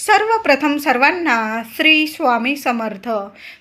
सर्वप्रथम सर्वांना श्री स्वामी समर्थ.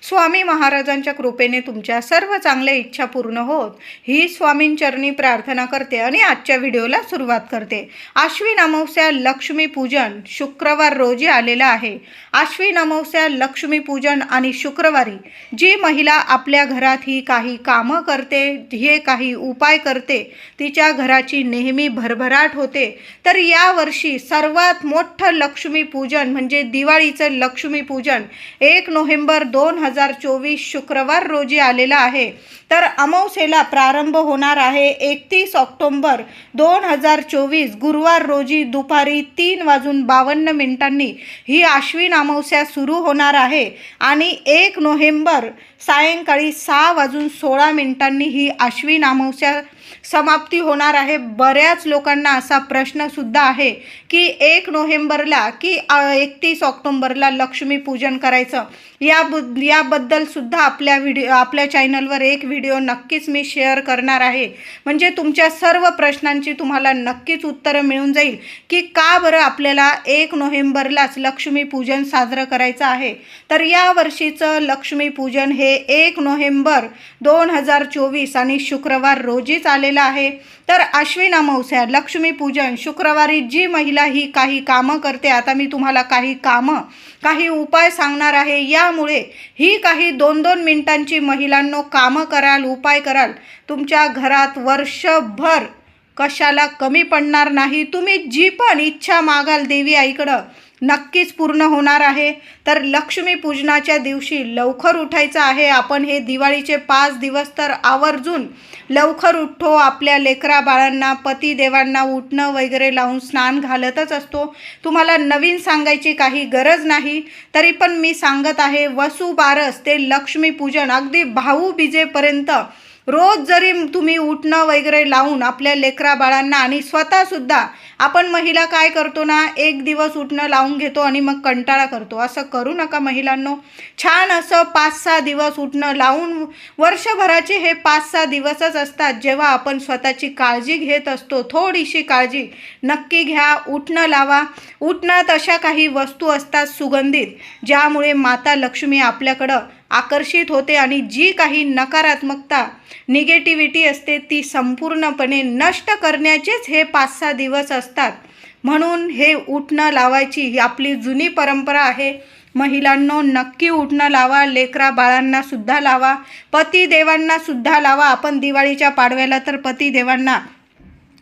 स्वामी महाराजांच्या कृपेने तुमच्या सर्व चांगल्या इच्छा पूर्ण होत ही स्वामींचरणी प्रार्थना करते आणि आजच्या व्हिडिओला सुरुवात करते. आश्विन अमावस्या लक्ष्मी पूजन शुक्रवार रोजी आलेला आहे. आश्विन अमावस्या लक्ष्मी पूजन आणि शुक्रवारी जी महिला आपल्या घरात ही काही कामं करते, हे काही उपाय करते, तिच्या घराची नेहमी भरभराट होते. तर यावर्षी सर्वात मोठं लक्ष्मी पूजन म्हणजे दिवाळीचं लक्ष्मी पूजन 1 नोव्हेंबर 2024 शुक्रवार रोजी आलेला आहे. तर अमावस्येला प्रारंभ होणार आहे 31 ऑक्टोबर 2024 गुरुवार रोजी दुपारी 3:52 ही आश्विन अमावस्या सुरू होणार आहे आणि 1 नोव्हेंबर सायंकाळी 6:16 ही आश्विन अमावस्या समाप्ती होणार आहे. बऱ्याच लोकांना असा प्रश्नसुद्धा आहे की 1 नोव्हेंबरला की 31 ऑक्टोबरला लक्ष्मी पूजन करायचं. याबद्दल सुद्धा आपल्या चॅनलवर एक व्हिडिओ नक्कीच मी शेअर करणार आहे. म्हणजे तुमच्या सर्व प्रश्नांची तुम्हाला नक्कीच उत्तरं मिळून जाईल की का बरं आपल्याला 1 नोव्हेंबरलाच लक्ष्मी पूजन साजरं करायचं आहे. तर यावर्षीचं लक्ष्मी पूजन हे 1 नोव्हेंबर 2024 आणि शुक्रवार रोजीच आलेलं आहे. तर आश्विन अमावस्या लक्ष्मी पूजन शुक्रवारी जी महिला ही काही कामं करते, आता मी तुम्हाला काही उपाय सांगणार आहे. यामुळे ही काही 2-2 मिनिटांची महिलांनो कामं कराल, उपाय कराल, तुमच्या घरात वर्षभर कशाला कमी पडणार नाही. तुम्ही जी पण इच्छा मागाल देवी आईकडं नक्कीच पूर्ण होणार आहे. तर लक्ष्मी पूजनाच्या दिवशी लवकर उठायचं आहे. आपण हे दिवाळीचे 5 दिवस तर आवर्जून लवकर उठतो. आपल्या लेकरा बाळांना पतिदेवांना उठणं वगैरे लावून स्नान घालतच असतो. तुम्हाला नवीन सांगायची काही गरज नाही. तरी पण मी सांगत आहे, वसुबारस ते लक्ष्मी पूजन अगदी भाऊबीजेपर्यंत रोज जरी तुम्ही उठणं वगैरे लावून आपल्या लेकरा बाळांना आणि स्वतःसुद्धा, आपण महिला काय करतो ना, एक दिवस उठणं लावून घेतो आणि मग कंटाळा करतो. असं करू नका महिलांनो. छान असं 5-6 दिवस उठणं लावून, वर्षभराचे हे 5-6 दिवसच असतात जेव्हा आपण स्वतःची काळजी घेत असतो. थोडीशी काळजी नक्की घ्या. उठणं लावा. उठणात अशा काही वस्तू असतात सुगंधित, ज्यामुळे माता लक्ष्मी आपल्याकडं आकर्षित होते आणि जी काही नकारात्मकता, निगेटिव्हिटी असते ती संपूर्णपणे नष्ट करण्याचेच हे 5-6 दिवस असतात. म्हणून हे उठणं लावायची ही आपली जुनी परंपरा आहे. महिलांनो नक्की उठणं लावा. लेकरा बाळांना सुद्धा लावा. पतिदेवांना सुद्धा लावा. आपण दिवाळीच्या पाडव्याला तर पतिदेवांना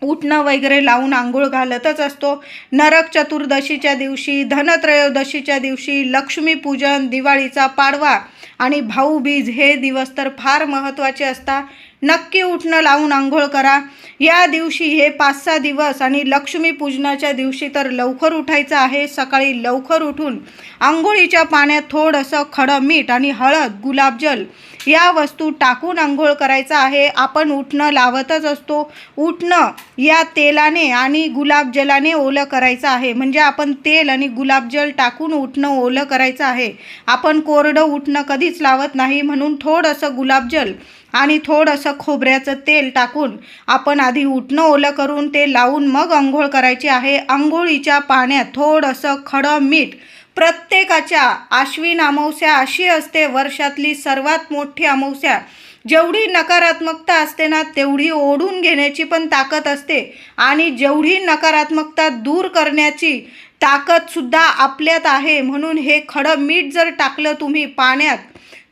उठणं वगैरे लावून आंघोळ घालतच असतो. नरक चतुर्दशीच्या दिवशी, धनत्रयोदशीच्या दिवशी, लक्ष्मीपूजन, दिवाळीचा पाडवा आणि भाऊबीज हे दिवस तर फार महत्त्वाचे असतात. नक्की उठणं लावून आंघोळ करा. या दिवशी हे 5-6 दिवस आणि लक्ष्मी पूजनाच्या दिवशी तर लवकर उठायचं आहे. सकाळी लवकर उठून आंघोळीच्या पाण्यात थोडंसं खडं मीठ आणि हळद, गुलाबजल या वस्तू टाकून आंघोळ करायचं आहे. आपण उठणं लावतच असतो. उठणं या तेलाने आणि गुलाबजलाने ओलं करायचं आहे. म्हणजे आपण तेल आणि गुलाबजल टाकून उठणं ओलं करायचं आहे. आपण कोरडं उठणं कधीच लावत नाही. म्हणून थोडंसं गुलाबजल आणि थोडंसं खोबऱ्याचं तेल टाकून आपण आधी उठणं ओलं करून ते लावून मग आंघोळ करायची आहे. आंघोळीच्या पाण्यात थोडंसं खडं मीठ. प्रत्येकाच्या आश्विन अमावस्या अशी असते वर्षातली सर्वात मोठी अमावस्या. जेवढी नकारात्मकता असते ना, तेवढी ओढून घेण्याची पण ताकद असते आणि जेवढी नकारात्मकता दूर करण्याची ताकदसुद्धा आपल्यात आहे. म्हणून हे खडं मीठ जर टाकलं तुम्ही पाण्यात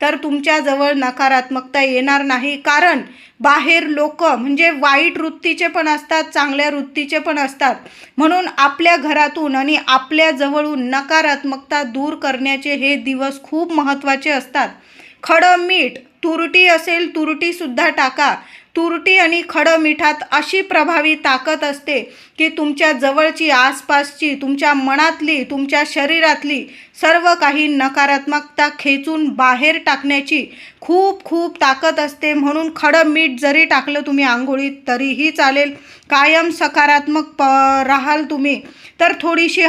तर तुमच्याजवळ नकारात्मकता येणार नाही. कारण बाहेर लोक म्हणजे वाईट वृत्तीचे पण असतात, चांगल्या वृत्तीचे पण असतात. म्हणून आपल्या घरातून आणि आपल्या जवळून नकारात्मकता दूर करण्याचे हे दिवस खूप महत्त्वाचे असतात. खडं मीठ, तुरटी असेल तुरटीसुद्धा टाका. तुरटी आणि खडं मिठात अशी प्रभावी ताकद असते की तुमच्या जवळची, आसपासची, तुमच्या मनातली, तुमच्या शरीरातली सर्व काही नकारात्मकता खेचून बाहेर टाकण्याची खूप ताकद असते. म्हणून खडं मीठ जरी टाकलं तुम्ही आंघोळीत तरीही चालेल. कायम सकारात्मक राहाल तुम्ही. तर थोडीशी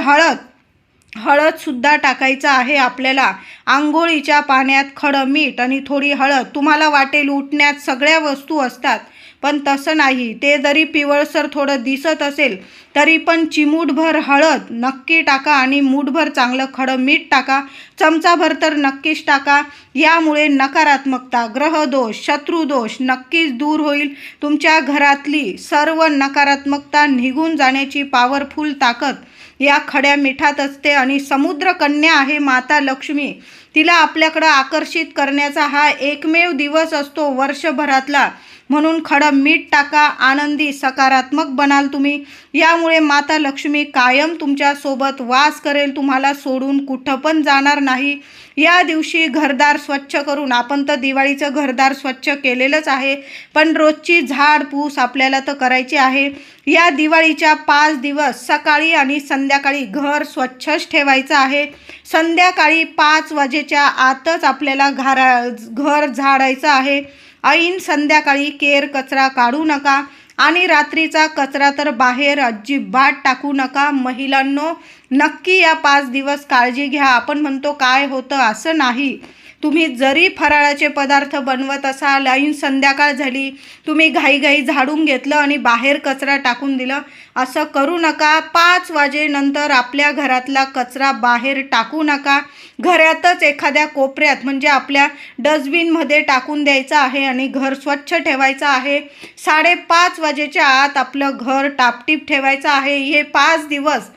हळदसुद्धा टाकायचं आहे आपल्याला. आंघोळीच्या पाण्यात खडं मीठ आणि थोडी हळद. तुम्हाला वाटेल उठण्यात सगळ्या वस्तू असतात, पण तसं नाही. ते जरी पिवळसर थोडं दिसत असेल तरी पण चिमूटभर हळद नक्की टाका आणि मूठभर चांगलं खडं मीठ टाका. चमचाभर तर नक्कीच टाका. यामुळे नकारात्मकता, ग्रहदोष, शत्रुदोष नक्कीच दूर होईल. तुमच्या घरातली सर्व नकारात्मकता निघून जाण्याची पॉवरफुल ताकद या खड्या मिठात असते. आणि समुद्र कन्या आहे माता लक्ष्मी. तिला आपल्याकडं आकर्षित करण्याचा हा एकमेव दिवस असतो वर्षभरातला. म्हणून खडं मीठ टाका. आनंदी सकारात्मक बनाल तुम्ही. यामुळे माता लक्ष्मी कायम तुमच्यासोबत वास करेल. तुम्हाला सोडून कुठं पण जाणार नाही. या दिवशी घरदार स्वच्छ करून, आपण तर दिवाळीचं घरदार स्वच्छ केलेलंच आहे, पण रोजची झाडपूस आपल्याला तर करायची आहे. या दिवाळीच्या 5 दिवस सकाळी आणि संध्याकाळी घर स्वच्छच ठेवायचं आहे. संध्याकाळी 5 वाजेच्या आतच आपल्याला घर झाडायचं आहे. ऐन संध्याकाळी केर कचरा काढू नका आणि रात्रीचा कचरा तर बाहेर अजिबात टाकू नका. महिलांनो, नक्की या 5 दिवस काळजी घ्या. आपण म्हणतो काय होतं, असं नाही. तुम्ही जरी फराळाचे पदार्थ बनवत असाल, ऐन संध्याकाळ झाली, तुम्ही घाईघाई झाडून घेतलं आणि बाहेर कचरा टाकून दिलं, असं करू नका. 5 वाजेनंतर आपल्या घरातला कचरा बाहेर टाकू नका. घरातच एखाद्या कोपऱ्यात म्हणजे आपल्या डस्टबिनमध्ये टाकून द्यायचं आहे आणि घर स्वच्छ ठेवायचं आहे. 5:30 वाजेच्या आत आपलं घर टापटीप ठेवायचं आहे. हे 5 दिवस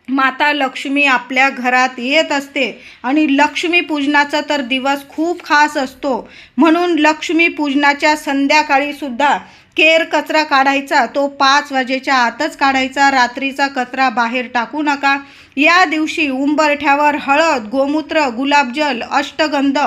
माता लक्ष्मी आपल्या घरात येत असते आणि लक्ष्मी पूजनाचा तर दिवस खूप खास असतो. म्हणून लक्ष्मी पूजनाच्या संध्याकाळी सुद्धा केर कचरा काढायचा तो 5 वाजेच्या आतच काढायचा. रात्रीचा कचरा बाहेर टाकू नका. या दिवशी उंबरठ्यावर हळद, गोमूत्र, गुलाबजल, अष्टगंध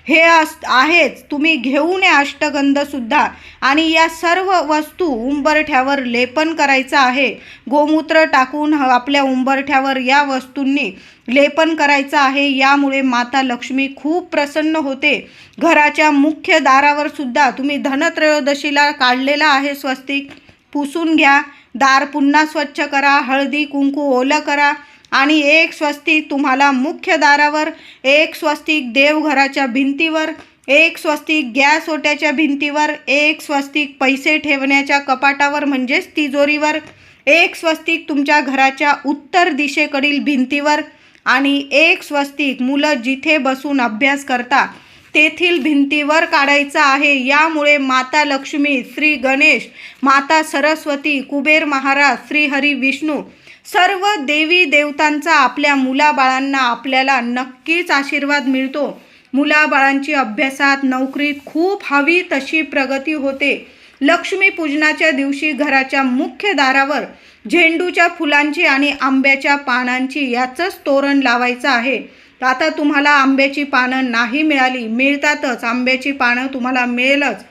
हे आहेच. तुम्ही घेऊन या अष्टगंधसुद्धा. आणि या सर्व वस्तू उंबरठ्यावर लेपन करायचं आहे. गोमूत्र टाकून आपल्या उंबरठ्यावर या वस्तूंनी लेपन करायचं आहे. यामुळे माता लक्ष्मी खूप प्रसन्न होते. घराच्या मुख्य दारावर सुद्धा तुम्ही धनत्रयोदशीला काढलेला आहे स्वस्तिक, पुसून घ्या. दार पुन्हा स्वच्छ करा. हळदी कुंकू ओलं करा आणि एक स्वस्तिक तुम्हाला मुख्य दारावर, एक स्वस्तिक देवघराच्या भिंतीवर, एक स्वस्तिक गॅस ओट्याच्या भिंतीवर, एक स्वस्तिक पैसे ठेवण्याच्या कपाटावर म्हणजेच तिजोरीवर, एक स्वस्तिक तुमच्या घराच्या उत्तर दिशेकडील भिंतीवर आणि एक स्वस्तिक मुलं जिथे बसून अभ्यास करता तेथील भिंतीवर काढायचं आहे. यामुळे माता लक्ष्मी, श्री गणेश, माता सरस्वती, कुबेर महाराज, श्री हरी विष्णू सर्व देवी देवतांचा आपल्या मुलाबाळांना आपल्याला नक्कीच आशीर्वाद मिळतो. मुलाबाळांची अभ्यासात, नोकरीत खूप हवी तशी प्रगती होते. लक्ष्मी पूजनाच्या दिवशी घराच्या मुख्य दारावर झेंडूच्या फुलांची आणि आंब्याच्या पानांची याचंच तोरण लावायचं आहे. आता तुम्हाला आंब्याची पानं नाही मिळाली, मिळतातच, आंब्याची पानं तुम्हाला मिळेलच.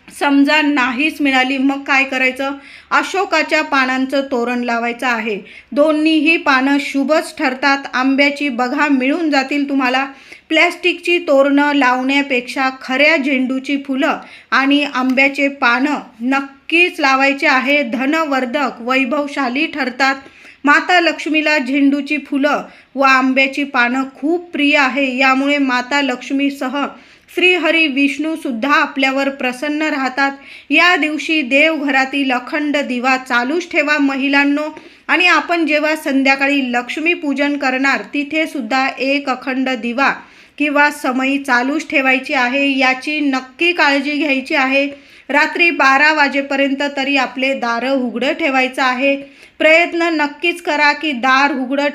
समजा नाहीच मिळाली, मग काय करायचं? अशोकाच्या पानांचं तोरण लावायचं आहे. दोन्हीही पानं शुभच ठरतात. आंब्याची बघा मिळून जातील तुम्हाला. प्लॅस्टिकची तोरणं लावण्यापेक्षा खऱ्या झेंडूची फुलं आणि आंब्याचे पानं नक्कीच लावायचे आहे. धनवर्धक, वैभवशाली ठरतात. माता लक्ष्मीला झेंडूची फुलं व आंब्याची पानं खूप प्रिय आहे. यामुळे माता लक्ष्मीसह श्री हरी विष्णू सुद्धा आपल्यावर प्रसन्न राहतात. या दिवशी देवघरातील अखंड दिवा चालूच ठेवा महिलांनो. आणि आपण जेव्हा संध्याकाळी लक्ष्मी पूजन करणार तिथे सुद्धा एक अखंड दिवा किंवा समई चालूच ठेवायची आहे. याची नक्की काळजी घ्यायची आहे. रात्री 12 वाजेपर्यंत तरी आपले दारं उघडं ठेवायचं आहे. प्रयत्न नक्कीच करा की दार उघडं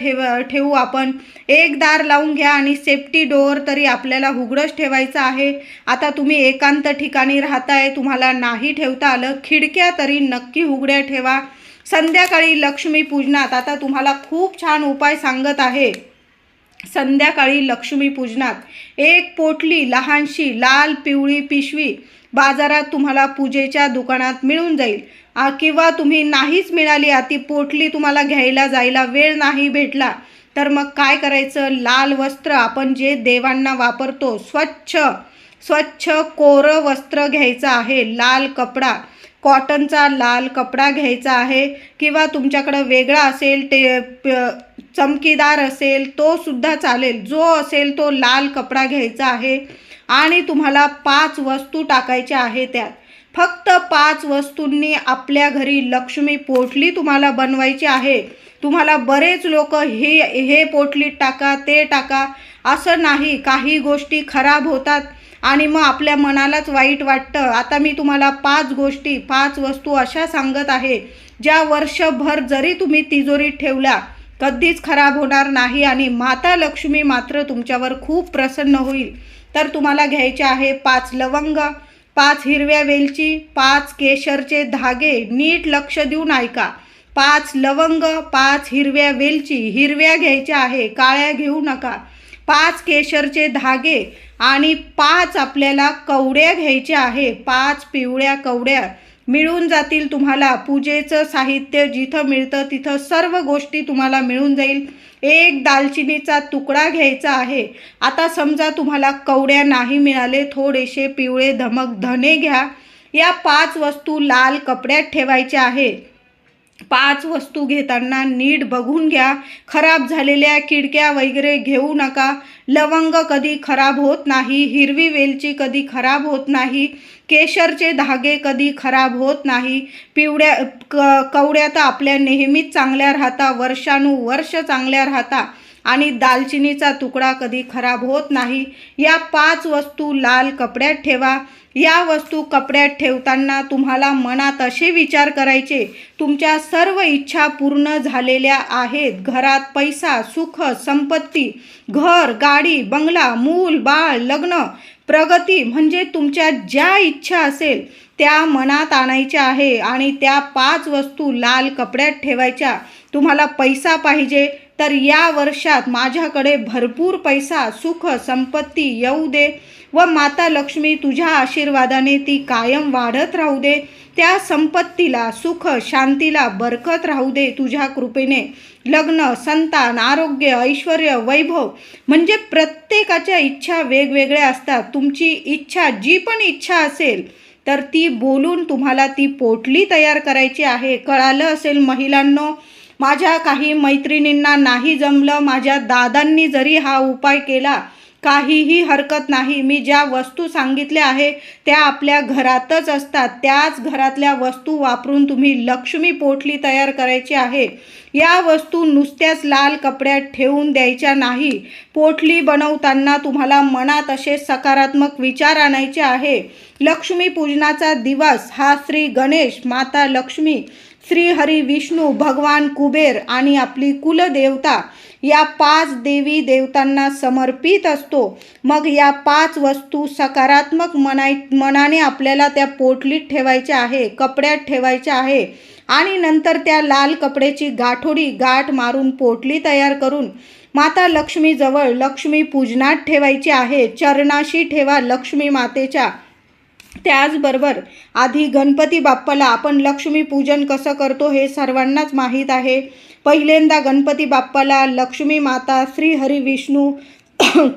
ठेवू आपण. एक दार लावून घ्या आणि सेफ्टी डोअर तरी आपल्याला उघडंच ठेवायचं आहे. आता तुम्ही एकांत ठिकाणी राहताय, तुम्हाला नाही ठेवता आलं, खिडक्या तरी नक्की उघड्या ठेवा. संध्याकाळी लक्ष्मी पूजनात आता तुम्हाला खूप छान उपाय सांगत आहे. संध्याकाळी लक्ष्मी पूजनात एक पोटली लहानशी लाल पिवळी पिशवी बाजारात तुम्हाला पूजेच्या दुकानात मिळून जाईल. किंवा तुम्ही नाहीच मिळाली, ती पोटली तुम्हाला घ्यायला जायला वेळ नाही भेटला, तर मग काय करायचं? लाल वस्त्र आपण जे देवांना वापरतो, स्वच्छ कोरं वस्त्र घ्यायचं आहे. लाल कपडा, कॉटनचा लाल कपडा घ्यायचा आहे. किंवा तुमच्याकडं वेगळा असेल, चमकीदार असेल तो सुद्धा चालेल. जो असेल तो लाल कपडा घ्यायचा आहे आणि तुम्हाला 5 वस्तू टाकायच्या आहे त्यात. फक्त 5 वस्तूंनी आपल्या घरी लक्ष्मी पोटली तुम्हाला बनवायची आहे. तुम्हाला बरेच लोक हे पोटलीत टाका, ते टाका, असं नाही. काही गोष्टी खराब होतात आणि मग आपल्या मनालाच वाईट वाटतं. आता मी तुम्हाला 5 गोष्टी, 5 वस्तू अशा सांगत आहे ज्या वर्षभर जरी तुम्ही तिजोरीत ठेवल्या कधीच खराब होणार नाही आणि माता लक्ष्मी मात्र तुमच्यावर खूप प्रसन्न होईल. तर तुम्हाला घ्यायचे आहे 5 लवंग, 5 हिरव्या वेलची, 5 केशरचे धागे. नीट लक्ष देऊन ऐका. 5 लवंग, 5 हिरव्या वेलची, हिरव्या घ्यायच्या आहे, काळ्या घेऊ नका. 5 केशरचे धागे आणि 5 आपल्याला कवड्या घ्यायच्या आहे. 5 पिवळ्या कवड्या मिळून जातील तुम्हाला. पूजेचं साहित्य जिथं मिळतं तिथं सर्व गोष्टी तुम्हाला मिळून जाईल. 1 दालचिनीचा तुकडा घ्यायचा आहे. आता समजा तुम्हाला कवड्या नाही मिळाले, थोडेसे पिवळे धमक धने घ्या. या 5 वस्तू लाल कपड्यात ठेवायच्या आहे. 5 वस्तू घेताना नीट बघून घ्या. खराब झालेल्या किडक्या वगैरे घेऊ नका. लवंग कधी खराब होत नाही, हिरवी वेलची कधी खराब होत नाही, केशरचे धागे कधी खराब होत नाही, कवड्या तर आपल्या नेहमीच चांगल्या राहता, वर्षानुवर्ष चांगल्या राहता आणि दालचिनीचा तुकडा कधी खराब होत नाही. या 5 वस्तू लाल कपड्यात ठेवा. या वस्तू कपड्यात ठेवताना तुम्हाला मनात असे विचार करायचे, तुमच्या सर्व इच्छा पूर्ण झालेल्या आहेत. घरात पैसा, सुख, संपत्ती, घर, गाडी, बंगला, मूल, बाळ, लग्न, प्रगती, म्हणजे तुमच्या ज्या इच्छा असेल त्या मनात आणायच्या आहे आणि त्या 5 वस्तू लाल कपड्यात ठेवायच्या. तुम्हाला पैसा पाहिजे तर या वर्षात माझ्याकडे भरपूर पैसा, सुख, संपत्ती येऊ दे व माता लक्ष्मी तुझ्या आशीर्वादाने ती कायम वाढत राहू दे. त्या संपत्तीला, सुख, शांतीला बरकत राहू दे तुझ्या कृपेने. लग्न, संतान, आरोग्य, ऐश्वर्य, वैभव, म्हणजे प्रत्येकाच्या इच्छा वेगवेगळ्या असतात. तुमची इच्छा, जी पण इच्छा असेल तर ती बोलून तुम्हाला ती पोटली तयार करायची आहे. कळालं असेल महिलांनो? माझ्या काही मैत्रिणींना नाही जमलं, माझ्या दादांनी जरी हा उपाय केला काहीही हरकत नाही. मी ज्या वस्तू सांगितल्या आहे त्या आपल्या घरातच असतात. त्याच घरातल्या वस्तू वापरून तुम्ही लक्ष्मी पोटली तयार करायची आहे. या वस्तू नुसत्याच लाल कपड्यात ठेवून द्यायच्या नाही. पोटली बनवताना तुम्हाला मनात असे सकारात्मक विचार आणायचे आहे. लक्ष्मी पूजनाचा दिवस हा श्री गणेश, माता लक्ष्मी, श्री हरी विष्णू, भगवान कुबेर आणि आपली कुलदेवता या 5 देवी देवतांना समर्पित असतो. मग या 5 वस्तू सकारात्मक मनाने आपल्याला त्या पोटलीत ठेवायच्या आहे, कपड्यात ठेवायच्या आहे आणि नंतर त्या लाल कपड्याची गाठ मारून पोटली तयार करून माता लक्ष्मीजवळ लक्ष्मी पूजनात ठेवायची आहे. चरणाशी ठेवा लक्ष्मी मातेच्या. त्याचबरोबर आधी गणपती बाप्पाला आपण लक्ष्मी पूजन कसं करतो हे सर्वांनाच माहीत आहे. पहिल्यांदा गणपती बाप्पाला लक्ष्मी माता, श्री हरी विष्णू,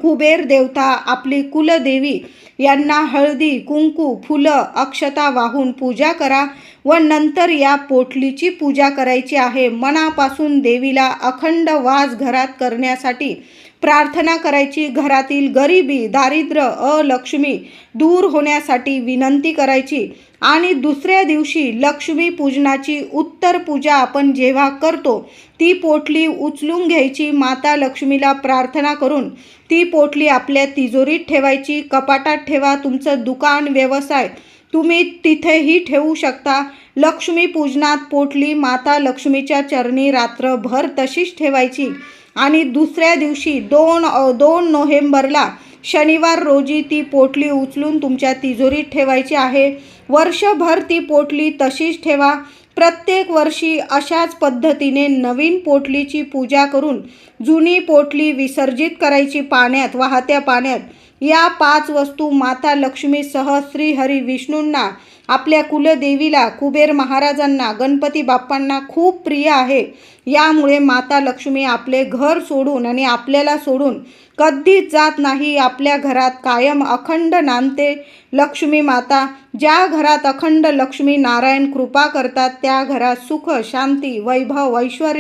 कुबेर देवता, आपली कुलदेवी यांना हळदी, कुंकू, फुलं, अक्षता वाहून पूजा करा व नंतर या पोटलीची पूजा करायची आहे. मनापासून देवीला अखंड वास घरात करण्यासाठी प्रार्थना करायची. घरातील गरिबी, दारिद्र्य, अलक्ष्मी दूर होण्यासाठी विनंती करायची आणि दुसऱ्या दिवशी लक्ष्मी पूजनाची उत्तर पूजा आपण जेव्हा करतो ती पोटली उचलून घ्यायची. माता लक्ष्मीला प्रार्थना करून ती पोटली आपल्या तिजोरीत ठेवायची. कपाटात ठेवा. तुमचं दुकान, व्यवसाय तुम्ही तिथेही ठेवू शकता. लक्ष्मी पूजनात पोटली माता लक्ष्मीच्या चरणी रात्रभर तशीच ठेवायची आणि दुसऱ्या दिवशी 2 नोव्हेंबरला शनिवार रोजी ती पोटली उचलून तुमच्या तिजोरीत ठेवायची आहे. वर्षभर ती पोटली तशीच ठेवा. प्रत्येक वर्षी अशाच पद्धतीने नवीन पोटलीची पूजा करून जुनी पोटली विसर्जित करायची पाण्यात, वाहत्या पाण्यात. या 5 वस्तू माता लक्ष्मीसह श्री हरी विष्णूंना, आपल्या कुलदेवीला, कुबेर महाराजांना, गणपती बाप्पांना खूप प्रिय आहे. यामुळे माता लक्ष्मी आपले घर सोडून आणि आपल्याला सोडून कधीच जात नाही. आपल्या घरात कायम अखंड नांदते. लक्ष्मी माता ज्या घरात अखंड लक्ष्मी नारायण कृपा करतात त्या घरात सुख, शांती, वैभव, ऐश्वर,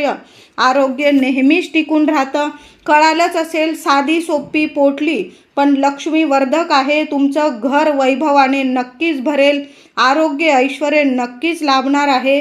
आरोग्य नेहमीच टिकून राहतं. कळालंच असेल, साधी सोपी पोटली पण लक्ष्मी वर्धक आहे. तुमचं घर वैभवाने नक्कीच भरेल, आरोग्य ऐश्वर्य नक्कीच लाभणार आहे.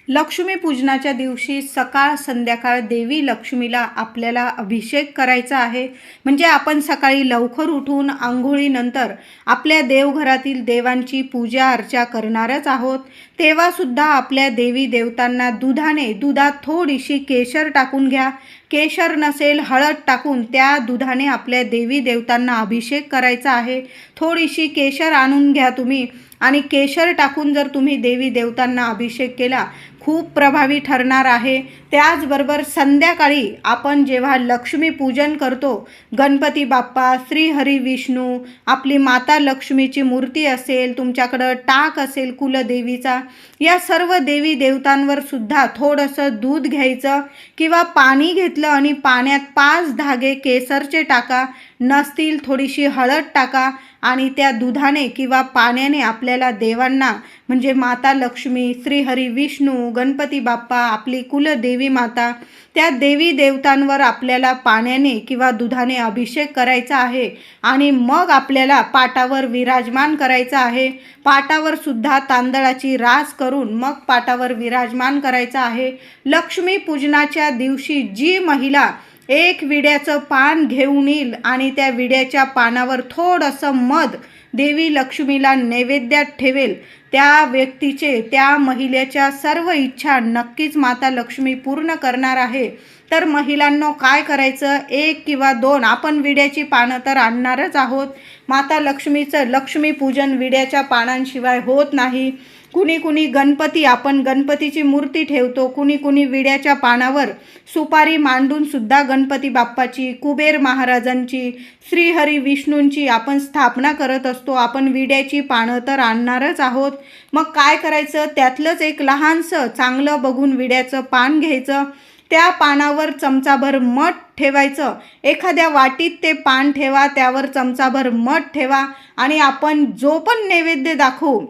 लक्ष्मी पूजनाच्या दिवशी सकाळ संध्याकाळ देवी लक्ष्मीला आपल्याला अभिषेक करायचा आहे. म्हणजे आपण सकाळी लवकर उठून आंघोळीनंतर आपल्या देवघरातील देवांची पूजा अर्चा करणारच आहोत. तेव्हासुद्धा आपल्या देवी देवतांना दुधात थोडीशी केशर टाकून घ्या. केशर नसेल हळद टाकून त्या दुधाने आपल्या देवी देवतांना अभिषेक करायचा आहे. थोडीशी केशर आणून घ्या तुम्ही आणि केशर टाकून जर तुम्ही देवी देवतांना अभिषेक केला खूप प्रभावी ठरणार आहे. त्याचबरोबर संध्याकाळी आपण जेव्हा लक्ष्मी पूजन करतो, गणपती बाप्पा, श्री हरी विष्णू, आपली माता लक्ष्मीची मूर्ती असेल, तुमच्याकडं टाक असेल कुलदेवीचा, या सर्व देवी देवतांवर सुद्धा थोडंसं दूध घ्यायचं किंवा पाणी घेतलं आणि पाण्यात 5 धागे केसरचे टाका, नसतील थोडीशी हळद टाका आणि त्या दुधाने किंवा पाण्याने आपल्याला देवांना म्हणजे माता लक्ष्मी, श्री हरी विष्णू, गणपती बाप्पा, आपली कुलदेवी माता, त्या देवी देवतांवर आपल्याला पाण्याने किंवा दुधाने अभिषेक करायचा आहे आणि मग आपल्याला पाटावर विराजमान करायचं आहे. पाटावर सुद्धा तांदळाची रास करून मग पाटावर विराजमान करायचं आहे. लक्ष्मी पूजनाच्या दिवशी जी महिला एक विड्याचं पान घेऊन येईल आणि त्या विड्याच्या पानावर थोडंसं मध देवी लक्ष्मीला नैवेद्यात ठेवेल, त्या व्यक्तीचे, त्या महिलेच्या सर्व इच्छा नक्कीच माता लक्ष्मी पूर्ण करणार आहे. तर महिलांनो काय करायचं, 1 किंवा 2 आपण विड्याची पानं तर आणणारच आहोत. माता लक्ष्मीचं लक्ष्मी पूजन विड्याच्या पानांशिवाय होत नाही. कुणी गणपती, आपण गणपतीची मूर्ती ठेवतो, कुणी विड्याच्या पानावर सुपारी मांडून सुद्धा गणपती बाप्पाची, कुबेर महाराजांची, श्रीहरी विष्णूंची आपण स्थापना करत असतो. आपण विड्याची पानं तर आणणारच आहोत. मग काय करायचं, त्यातलंच एक लहानसं चांगलं बघून विड्याचं पान घ्यायचं, त्या पानावर चमचाभर मध ठेवायचं. एखाद्या वाटीत ते पान ठेवा, त्यावर चमचाभर मध ठेवा आणि आपण जो पण नैवेद्य दाखवू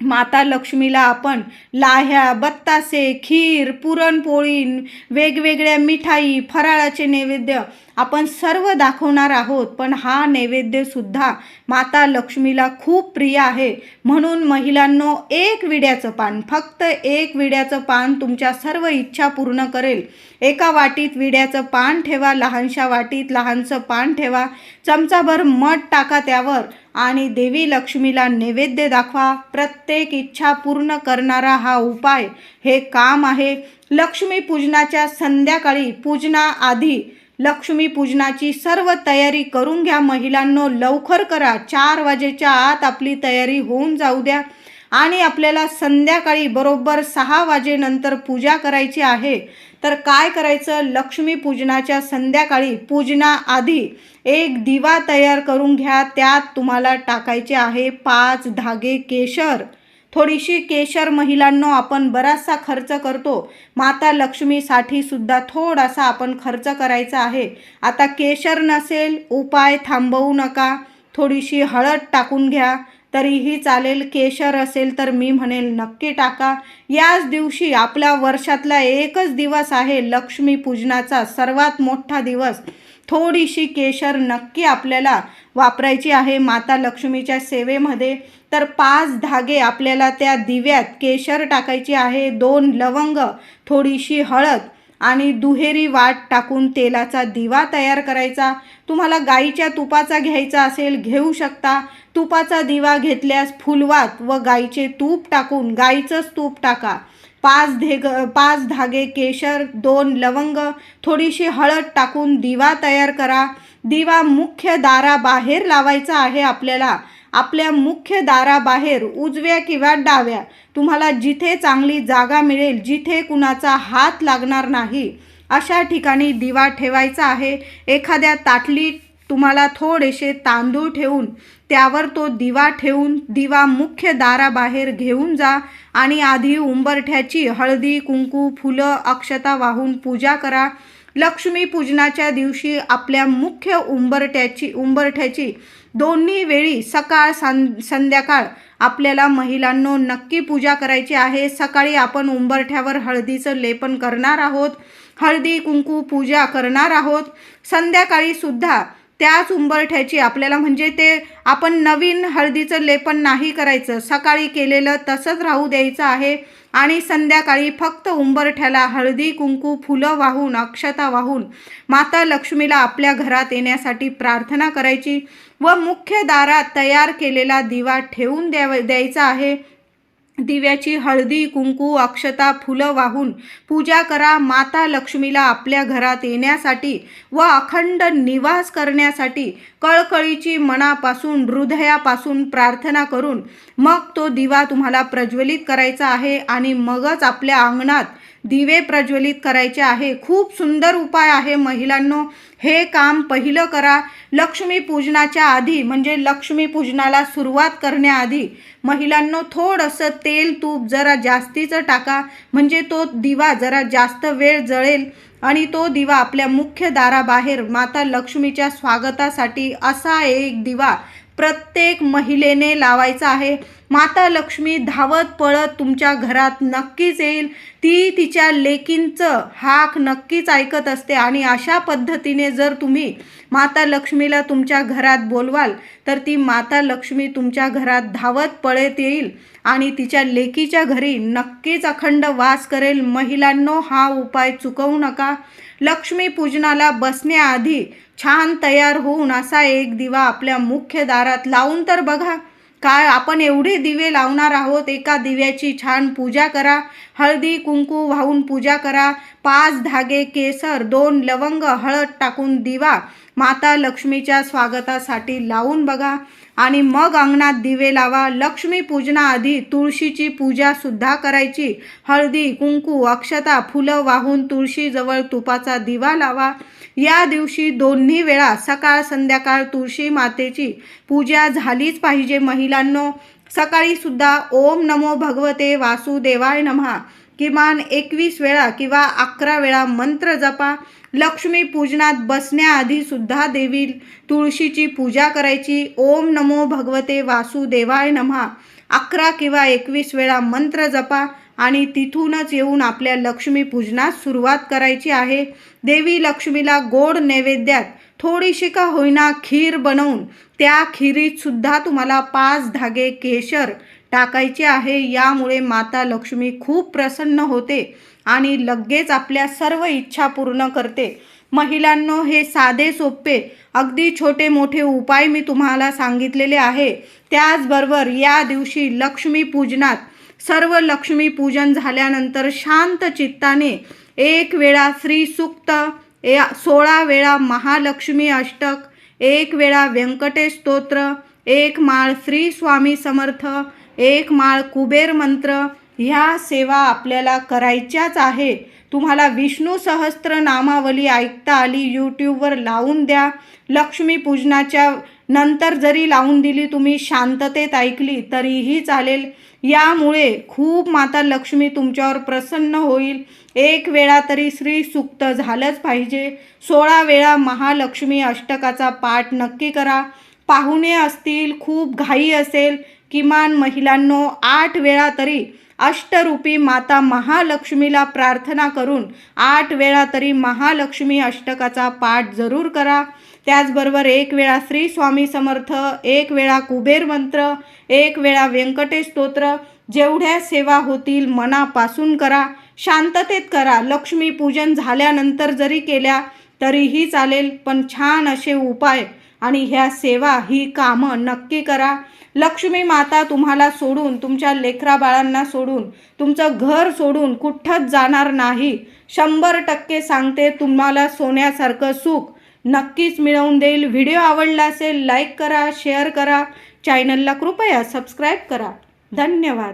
माता लक्ष्मीला, आपण लाह्या, बत्तासे, खीर, पुरणपोळी, वेगवेगळ्या मिठाई, फराळाचे नैवेद्य आपण सर्व दाखवणार आहोत. पण हा नैवेद्यसुद्धा माता लक्ष्मीला खूप प्रिय आहे. म्हणून महिलांनो, 1 विड्याचं पान, फक्त 1 विड्याचं पान तुमच्या सर्व इच्छा पूर्ण करेल. एका वाटीत विड्याचं पान ठेवा, लहानशा वाटीत लहानसं पान ठेवा, चमचाभर मध टाका त्यावर आणि देवी लक्ष्मीला नैवेद्य दाखवा. प्रत्येक इच्छा पूर्ण करणारा हा उपाय, हे काम आहे. लक्ष्मी पूजनाच्या संध्याकाळी, पूजनाआधी लक्ष्मी पूजनाची सर्व तयारी करून घ्या. महिलांनो लवकर करा, 4 वाजेच्या आत आपली तयारी होऊन जाऊ द्या आणि आपल्याला संध्याकाळी बरोबर 6 वाजेनंतर पूजा करायची आहे. तर काय करायचं, लक्ष्मी पूजनाच्या संध्याकाळी पूजनाआधी एक दिवा तयार करून घ्या. त्यात तुम्हाला टाकायचे आहे 5 धागे केशर. थोडीशी केशर, महिलांनो आपण बराचसा खर्च करतो, माता लक्ष्मीसाठी सुद्धा थोडासा आपण खर्च करायचा आहे. आता केशर नसेल, उपाय थांबवू नका, थोडीशी हळद टाकून घ्या तरीही चालेल. केशर असेल तर मी म्हणेल नक्की टाका. याच दिवशी आपला वर्षातला एकच दिवस आहे लक्ष्मी पूजनाचा, सर्वात मोठा दिवस. थोडीशी केशर नक्की आपल्याला वापरायची आहे माता लक्ष्मीच्या सेवेमध्ये. तर 5 धागे आपल्याला त्या दिव्यात केशर टाकायची आहे, 2 लवंग, थोडीशी हळद आणि दुहेरी वाट टाकून तेलाचा दिवा तयार करायचा. तुम्हाला गाईच्या तुपाचा घ्यायचा असेल घेऊ शकता. तुपाचा दिवा घेतल्यास फुलवात व गाईचे तूप टाकून, गाईचंच तूप टाका. 5 धागे केशर, 2 लवंग, थोडीशी हळद टाकून दिवा तयार करा. दिवा मुख्य दाराबाहेर लावायचा आहे आपल्याला. आपल्या मुख्य दाराबाहेर उजव्या किंवा डाव्या, तुम्हाला जिथे चांगली जागा मिळेल, जिथे कुणाचा हात लागणार नाही, अशा ठिकाणी दिवा ठेवायचा आहे. एखाद्या ताटलीत तुम्हाला थोडेसे तांदूळ ठेवून त्यावर तो दिवा ठेवून दिवा मुख्य दाराबाहेर घेऊन जा आणि आधी उंबरठ्याची हळदी, कुंकू, फुलं, अक्षता वाहून पूजा करा. लक्ष्मी पूजनाच्या दिवशी आपल्या मुख्य उंबरठ्याची दोन्ही वेळी सकाळ संध्याकाळ आपल्याला महिलांनो नक्की पूजा करायची आहे। सकाळी आपण उंबरठ्यावर हळदीचं लेपन करणार आहोत, हळदी कुंकू पूजा करणार आहोत। संध्याकाळी सुद्धा त्याच उंबरठ्याची आपल्याला म्हणजे ते आपण नवीन हळदीचं लेपन नाही करायचं, सकाळी केलेलं तसंच राहू द्यायचं आहे आणि संध्याकाळी फक्त उंबरठ्याला हळदी कुंकू फुलं वाहून अक्षता वाहून माता लक्ष्मीला आपल्या घरात येण्यासाठी प्रार्थना करायची व मुख्य दारात तयार केलेला दिवा ठेवून द्यायचा आहे। दिव्याची हळदी कुंकू अक्षता फुलं वाहून पूजा करा। माता लक्ष्मीला आपल्या घरात येण्यासाठी व अखंड निवास करण्यासाठी कळकळीची मनापासून हृदयापासून प्रार्थना करून मग तो दिवा तुम्हाला प्रज्वलित करायचा आहे आणि मगच आपल्या अंगणात दिवे प्रज्वलित करायचे आहे। खूप सुंदर उपाय आहे महिलांनो, हे काम पहिलं करा। लक्ष्मी पूजनाच्या आधी म्हणजे लक्ष्मी पूजनाला सुरुवात करण्याआधी महिलांनो थोडंसं तेल तूप जरा जास्तीचं टाका, म्हणजे तो दिवा जरा जास्त वेळ जळेल आणि तो दिवा आपल्या मुख्य दाराबाहेर माता लक्ष्मीच्या स्वागतासाठी असा एक दिवा प्रत्येक महिलेने लावायचा आहे। माता लक्ष्मी धावत पळत तुमच्या घरात नक्कीच येईल, ती तिच्या लेकींचं हाक नक्कीच ऐकत असते आणि अशा पद्धतीने जर तुम्ही माता लक्ष्मीला तुमच्या घरात बोलवाल तर ती माता लक्ष्मी तुमच्या घरात धावत पळत येईल आणि तिच्या लेकीच्या घरी नक्कीच अखंड वास करेल। महिलांनो हा उपाय चुकवू नका। लक्ष्मी पूजनाला बसण्याआधी छान तयार होऊन असा एक दिवा आपल्या मुख्य दारात लावून तर बघा। काय आपण एवढे दिवे लावणार आहोत, एका दिव्याची छान पूजा करा, हळदी कुंकू वाहून पूजा करा, 5 धागे केसर 2 लवंग हळद टाकून दिवा माता लक्ष्मीच्या स्वागतासाठी लावून बघा आणि मग अंगणात दिवे लावा। लक्ष्मी पूजनाआधी तुळशीची पूजा सुद्धा करायची। हळदी कुंकू अक्षता फुलं वाहून तुळशीजवळ तुपाचा दिवा लावा। या दिवशी दोन्ही वेळा सकाळ संध्याकाळ तुळशी मातेची पूजा झालीच पाहिजे। महिलांनो सकाळी सुद्धा ओम नमो भगवते वासुदेवाय नमः किमान 21 वेळा किंवा 11 वेळा मंत्र जपा। लक्ष्मी पूजनात बसण्याआधी सुद्धा देवी तुळशीची पूजा करायची। ओम नमो भगवते वासुदेवाय नमः 11 किंवा 21 वेळा मंत्र जपा आणि तिथूनच येऊन आपल्या लक्ष्मी पूजनास सुरुवात करायची आहे। देवी लक्ष्मीला गोड नैवेद्यात थोडीशी का होईना खीर बनवून त्या खिरीत सुद्धा तुम्हाला 5 धागे केशर टाकायचे आहे। यामुळे माता लक्ष्मी खूप प्रसन्न होते आणि लगेच आपल्या सर्व इच्छा पूर्ण करते। महिलांनो हे साधे सोपे अगदी छोटे मोठे उपाय मी तुम्हाला सांगितलेले आहे। त्याचबरोबर या दिवशी लक्ष्मी पूजनात सर्व लक्ष्मी पूजन झाल्यानंतर शांत चित्ताने 1 वेळा श्री सूक्त, 16 वेळा महालक्ष्मी अष्टक, 1 वेळा व्यंकटेश स्तोत्र, 1 माळ श्री स्वामी समर्थ, 1 माळ कुबेर मंत्र ह्या सेवा आपल्याला करायच्याच आहे। तुम्हाला विष्णू सहस्त्र नामावली ऐकता आली यूट्यूबवर लावून द्या। लक्ष्मी पूजनाच्या नंतर जरी लावून दिली तुम्ही शांततेत ऐकली तरीही चालेल। यामुळे खूप माता लक्ष्मी तुमच्यावर प्रसन्न होईल। 1 वेळा तरी श्री सूक्त झालंच पाहिजे। 16 वेळा महालक्ष्मी अष्टकाचा पाठ नक्की करा। पाहुणे असतील, खूप घाई असेल, किमान महिलांनो 8 वेळा तरी अष्टरूपी माता महालक्ष्मीला प्रार्थना करून 8 वेळा तरी महालक्ष्मी अष्टकाचा पाठ जरूर करा। त्याचबरोबर 1 वेळा श्री स्वामी समर्थ, 1 वेळा कुबेर मंत्र, 1 वेळा व्यंकटेश स्तोत्र, जेवढ्या सेवा होतील मनापासून करा, शांततेत करा। लक्ष्मी पूजन झाल्यानंतर जरी केल्या तरीही चालेल, पण छान असे उपाय आणि ह्या सेवा ही कामं नक्की करा। लक्ष्मी माता तुम्हाला सोडून, तुमच्या लेकरा बाळांना सोडून, तुमचं घर सोडून कुठंच जाणार नाही। 100% सांगते, तुम्हाला सोन्यासारखं सुख नक्कीच मिळवून देईल। व्हिडिओ आवडला असेल लाईक करा, शेअर करा, चॅनलला कृपया सबस्क्राईब करा। धन्यवाद।